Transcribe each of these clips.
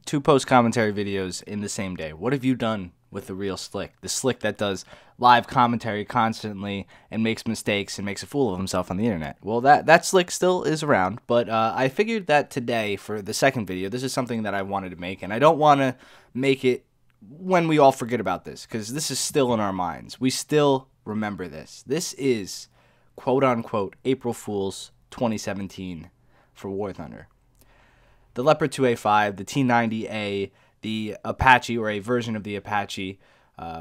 2 post-commentary videos in the same day. What have you done with the real Slick? The Slick that does live commentary constantly and makes mistakes and makes a fool of himself on the internet. Well, that Slick still is around, but I figured that today for the second video, this is something that I wanted to make, and I don't want to make it when we all forget about this, because this is still in our minds. We still remember this. This is, quote-unquote, April Fool's 2017 for War Thunder. The Leopard 2A5, the T90A, the Apache, or a version of the Apache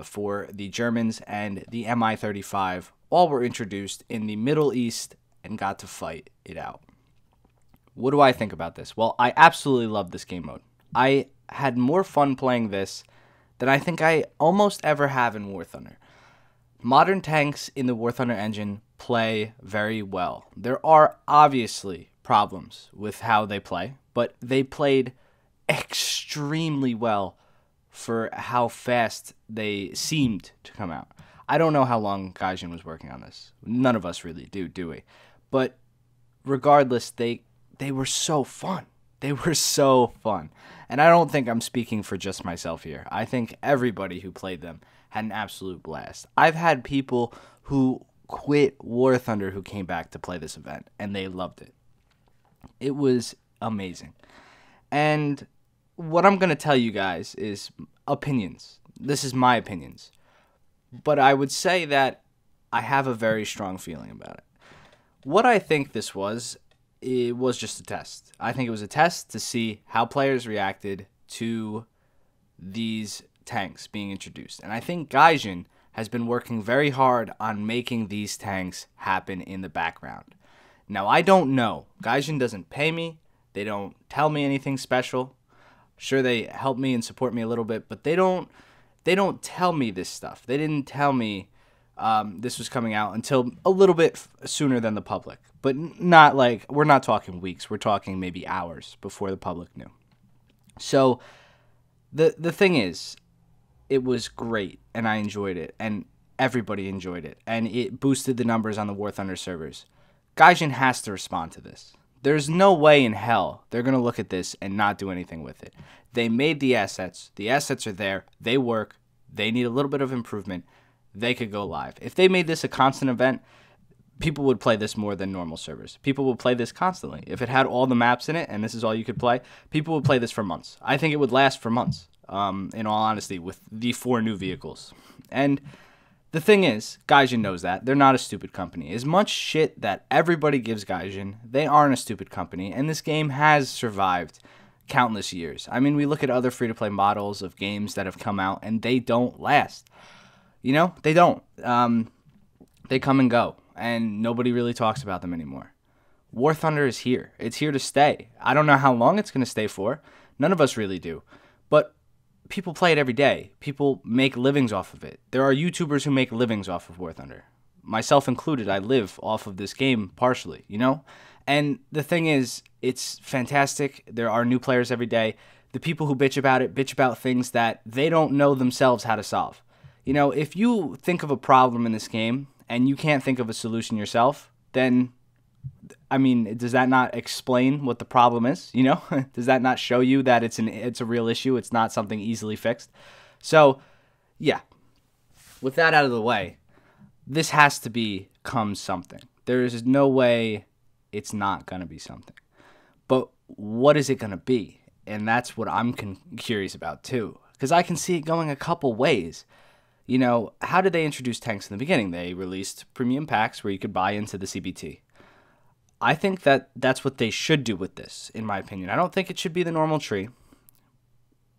for the Germans, and the Mi-35 all were introduced in the Middle East and got to fight it out. What do I think about this? Well, I absolutely love this game mode. I had more fun playing this than I think I almost ever have in War Thunder. Modern tanks in the War Thunder engine play very well. There are obviously problems with how they play, but they played extremely well for how fast they seemed to come out. I don't know how long Gaijin was working on this. None of us really do we? But regardless, they were so fun. They were so fun. And I don't think I'm speaking for just myself here. I think everybody who played them had an absolute blast. I've had people who quit War Thunder who came back to play this event, and they loved it. It was amazing. And what I'm going to tell you guys is opinions. This is my opinions. But I would say that I have a very strong feeling about it. What I think this was, it was just a test. I think it was a test to see how players reacted to these tanks being introduced. And I think Gaijin has been working very hard on making these tanks happen in the background. Now, I don't know. Gaijin doesn't pay me. They don't tell me anything special. Sure, they help me and support me a little bit, but they don't tell me this stuff. They didn't tell me this was coming out until a little bit sooner than the public. But not like, we're not talking weeks. We're talking maybe hours before the public knew. So the thing is, it was great, and I enjoyed it, and everybody enjoyed it, and it boosted the numbers on the War Thunder servers. Gaijin has to respond to this. There's no way in hell they're going to look at this and not do anything with it. They made the assets. The assets are there. They work. They need a little bit of improvement. They could go live. If they made this a constant event, people would play this more than normal servers. People would play this constantly. If it had all the maps in it and this is all you could play, people would play this for months. I think it would last for months, in all honesty, with the 4 new vehicles. And the thing is, Gaijin knows that. They're not a stupid company. As much shit that everybody gives Gaijin, they aren't a stupid company, and this game has survived countless years. I mean, we look at other free-to-play models of games that have come out, and they don't last. You know? They don't. They come and go, and nobody really talks about them anymore. War Thunder is here. It's here to stay. I don't know how long it's going to stay for. None of us really do. But people play it every day. People make livings off of it. There are YouTubers who make livings off of War Thunder. Myself included, I live off of this game partially, you know? And the thing is, it's fantastic. There are new players every day. The people who bitch about things that they don't know themselves how to solve. You know, if you think of a problem in this game and you can't think of a solution yourself, then, I mean, does that not explain what the problem is? You know, does that not show you that it's a real issue? It's not something easily fixed. So, yeah, with that out of the way, this has to become something. There is no way it's not going to be something. But what is it going to be? And that's what I'm curious about too, because I can see it going a couple ways. You know, how did they introduce tanks in the beginning? They released premium packs where you could buy into the CBT. I think that that's what they should do with this, in my opinion. I don't think it should be the normal tree,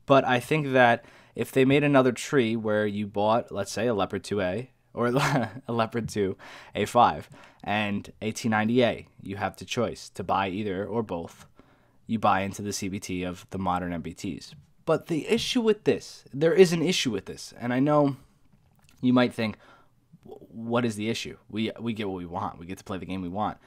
but I think that if they made another tree where you bought, let's say, a Leopard 2A or a Leopard 2A5 and a T90A, you have the choice to buy either or both. You buy into the CBT of the modern MBTs. But the issue with this, there is an issue with this, and I know you might think, what is the issue? We get what we want. We get to play the game we want.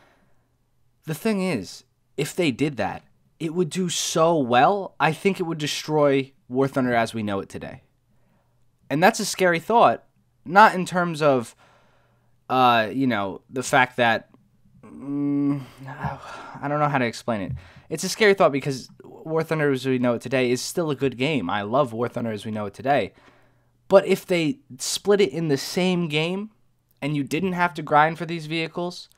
The thing is, if they did that, it would do so well, I think it would destroy War Thunder as we know it today. And that's a scary thought, not in terms of, the fact that, I don't know how to explain it. it's a scary thought because War Thunder as we know it today is still a good game. I love War Thunder as we know it today. But if they split it in the same game and you didn't have to grind for these vehicles,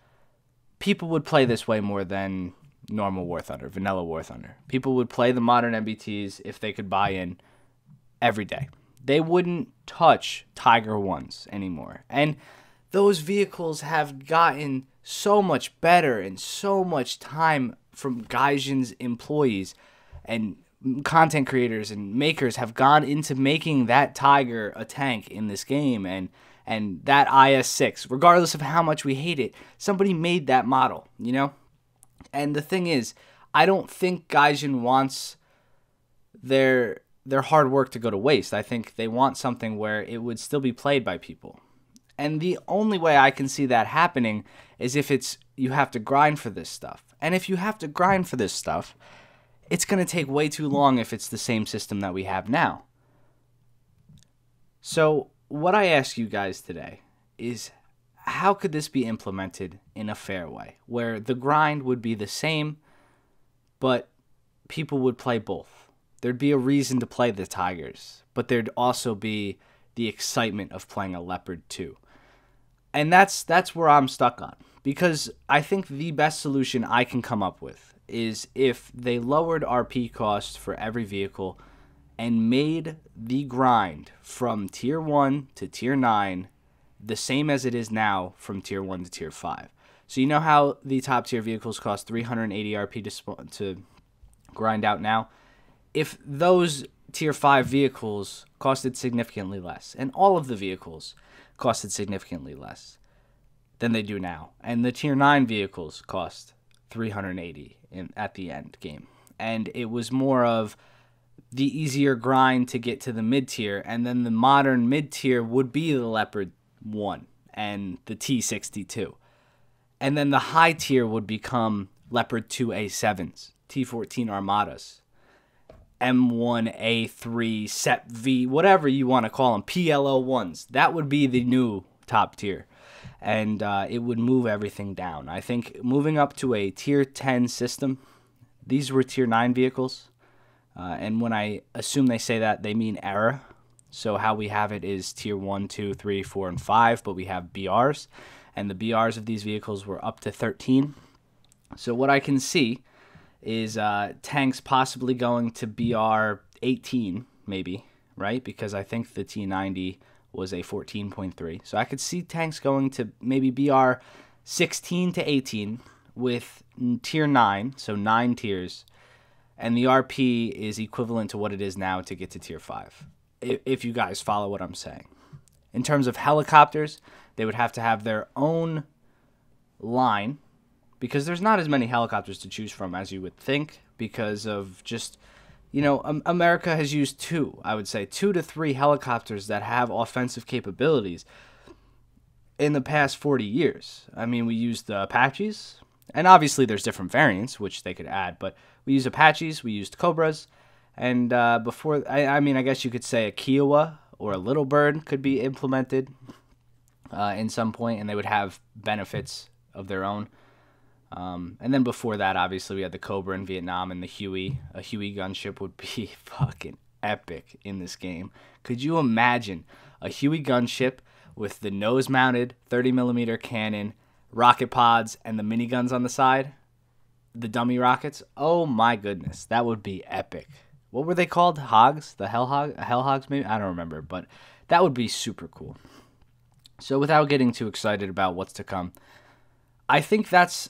people would play this way more than normal War Thunder, vanilla War Thunder. People would play the modern MBTs if they could buy in every day. They wouldn't touch Tiger 1s anymore. And those vehicles have gotten so much better and so much time from Gaijin's employees and content creators and makers have gone into making that Tiger a tank in this game and that IS-6, regardless of how much we hate it, somebody made that model, you know? And the thing is, I don't think Gaijin wants their hard work to go to waste. I think they want something where it would still be played by people. And the only way I can see that happening is if you have to grind for this stuff. And if you have to grind for this stuff, it's going to take way too long if it's the same system that we have now. So what I ask you guys today is, how could this be implemented in a fair way, where the grind would be the same, but people would play both? There'd be a reason to play the Tigers, but there'd also be the excitement of playing a Leopard 2. And that's where I'm stuck on, because I think the best solution I can come up with is if they lowered RP costs for every vehicle and made the grind from Tier 1 to Tier 9 the same as it is now from Tier 1 to Tier 5. So you know how the top tier vehicles cost 380 RP to grind out now? If those Tier 5 vehicles costed significantly less, and all of the vehicles costed significantly less than they do now, and the Tier 9 vehicles cost 380 at the end game, and it was more of the easier grind to get to the mid-tier, and then the modern mid-tier would be the Leopard 1 and the T62. And then the high tier would become Leopard 2A7s, T14 Armadas, M1A3, SEP V, whatever you want to call them, PLO1s. That would be the new top tier. And it would move everything down. I think moving up to a Tier 10 system, these were Tier 9 vehicles. And when I assume they say that, they mean era. So how we have it is Tier 1, 2, 3, 4, and 5, but we have BRs. And the BRs of these vehicles were up to 13. So what I can see is tanks possibly going to BR 18, maybe, right? Because I think the T90 was a 14.3. So I could see tanks going to maybe BR 16 to 18 with Tier 9, so 9 tiers. And the RP is equivalent to what it is now to get to Tier 5, if you guys follow what I'm saying. In terms of helicopters, they would have to have their own line, because there's not as many helicopters to choose from as you would think, because of just, you know, America has used two to three helicopters that have offensive capabilities in the past 40 years. I mean, we used the Apaches, and obviously there's different variants, which they could add, but we used Apaches, we used Cobras, and before, I mean, I guess you could say a Kiowa or a Little Bird could be implemented in some point, and they would have benefits of their own. And then before that, obviously, we had the Cobra in Vietnam and the Huey. A Huey gunship would be fucking epic in this game. Could you imagine a Huey gunship with the nose-mounted 30mm cannon, rocket pods, and the miniguns on the side? The dummy rockets? Oh my goodness, that would be epic. What were they called? Hogs? The Hell Hogs maybe? I don't remember, but that would be super cool. So without getting too excited about what's to come, I think that's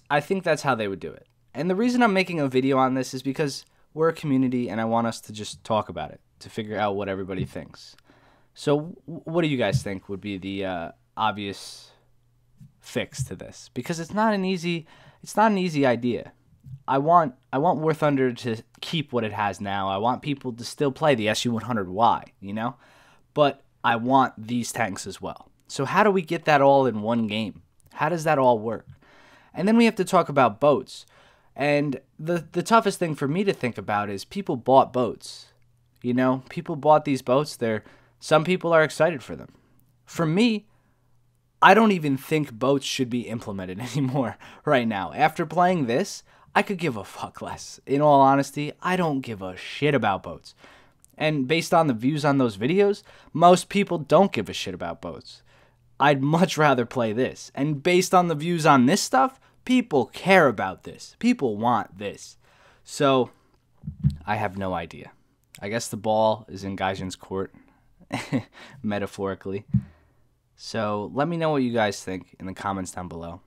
how they would do it. And the reason I'm making a video on this is because we're a community and I want us to just talk about it, to figure out what everybody thinks. So what do you guys think would be the obvious fix to this? Because it's not an easy idea. I want War Thunder to keep what it has now. I want people to still play the SU-100Y, you know? But I want these tanks as well. So how do we get that all in one game? How does that all work? And then we have to talk about boats. And the toughest thing for me to think about is people bought boats. You know, people bought these boats. Some people are excited for them. For me, I don't even think boats should be implemented anymore right now. After playing this, I could give a fuck less. In all honesty, I don't give a shit about boats. And based on the views on those videos, most people don't give a shit about boats. I'd much rather play this. And based on the views on this stuff, people care about this. People want this. So, I have no idea. I guess the ball is in Gaijin's court, metaphorically. So, let me know what you guys think in the comments down below.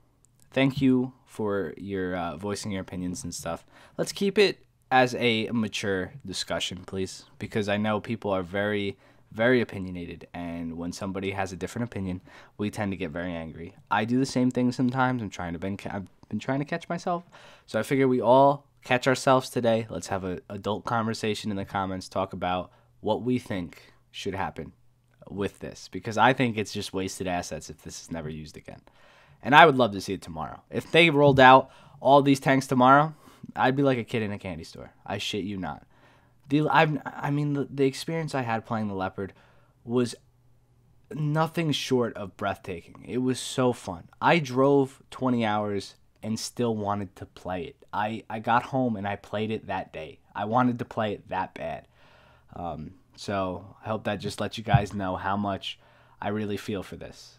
Thank you for your voicing your opinions and stuff. Let's keep it as a mature discussion, please, because I know people are very, very opinionated, and when somebody has a different opinion, we tend to get very angry. I do the same thing sometimes. I've been trying to catch myself, so I figure we all catch ourselves today. Let's have an adult conversation in the comments. Talk about what we think should happen with this, because I think it's just wasted assets if this is never used again. And I would love to see it tomorrow. If they rolled out all these tanks tomorrow, I'd be like a kid in a candy store. I shit you not. The experience I had playing the Leopard was nothing short of breathtaking. It was so fun. I drove 20 hours and still wanted to play it. I got home and I played it that day. I wanted to play it that bad. So I hope that just lets you guys know how much I really feel for this.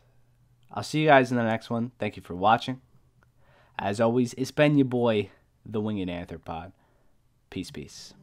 I'll see you guys in the next one. Thank you for watching. As always, it's been your boy, the Winged Anthropod. Peace, peace.